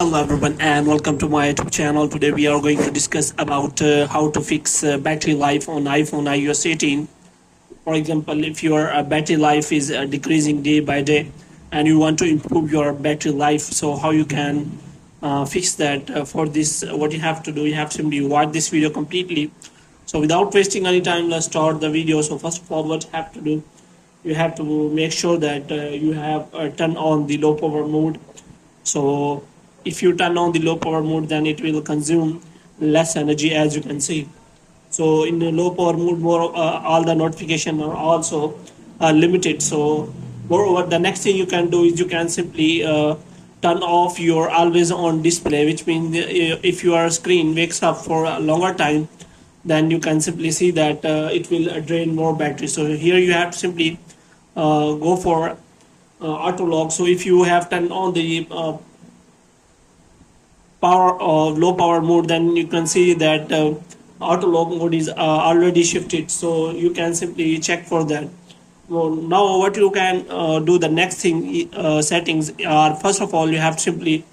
Hello everyone and welcome to my YouTube channel. Today we are going to discuss about how to fix battery life on iPhone iOS 18. For example, if your battery life is decreasing day by day and you want to improve your battery life, so how you can fix that. For this, what you have to do, you have to simply watch this video completely. So without wasting any time, let's start the video. So first of all, what you have to do, you have to make sure that you have turned on the low power mode. So if you turn on the low power mode, then it will consume less energy, as you can see. So in the low power mode, more all the notifications are also limited. So moreover, the next thing you can do is you can simply turn off your always on display, which means if your screen wakes up for a longer time, then you can simply see that it will drain more battery. So here you have to simply go for auto lock. So if you have turned on the low power mode, then you can see that auto lock mode is already shifted, so you can simply check for that. Well, now what you can do, the next thing settings are, first of all you have to simply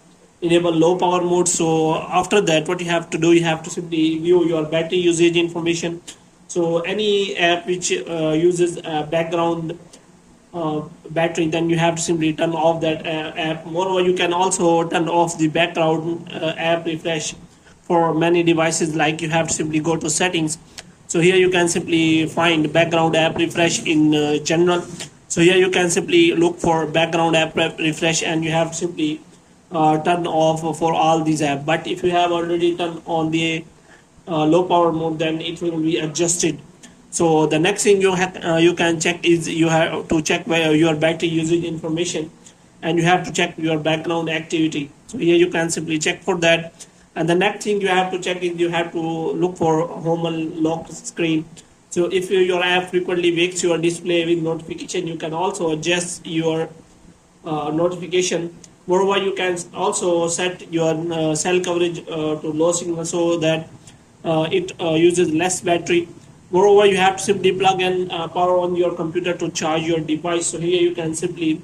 enable low power mode. So after that, what you have to do, you have to simply view your battery usage information. So any app which uses background battery, then you have to simply turn off that app. Moreover, you can also turn off the background app refresh for many devices. Like, you have to simply go to settings. So here you can simply find background app refresh in general. So here you can simply look for background app refresh, and you have to simply turn off for all these apps. But if you have already turned on the low power mode, then it will be adjusted. So the next thing you can check is you have to check your battery usage information, and you have to check your background activity. So here you can simply check for that. And the next thing you have to check is you have to look for home unlock screen. So if your app frequently wakes your display with notification, you can also adjust your notification. Moreover, you can also set your cell coverage to low signal, so that it uses less battery. Moreover, you have to simply plug in power on your computer to charge your device. So here you can simply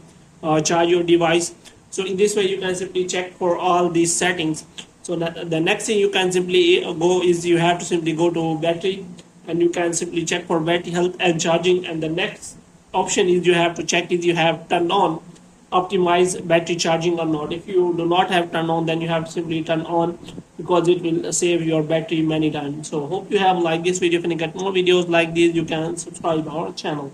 charge your device. So in this way, you can simply check for all these settings. So the next thing you can simply go is you have to simply go to battery, and you can simply check for battery health and charging. And the next option is you have to check if you have turned on optimize battery charging or not. If you do not have turned on, then you have to simply turn on, because it will save your battery many times. So hope you have liked this video. If you get more videos like this, you can subscribe our channel.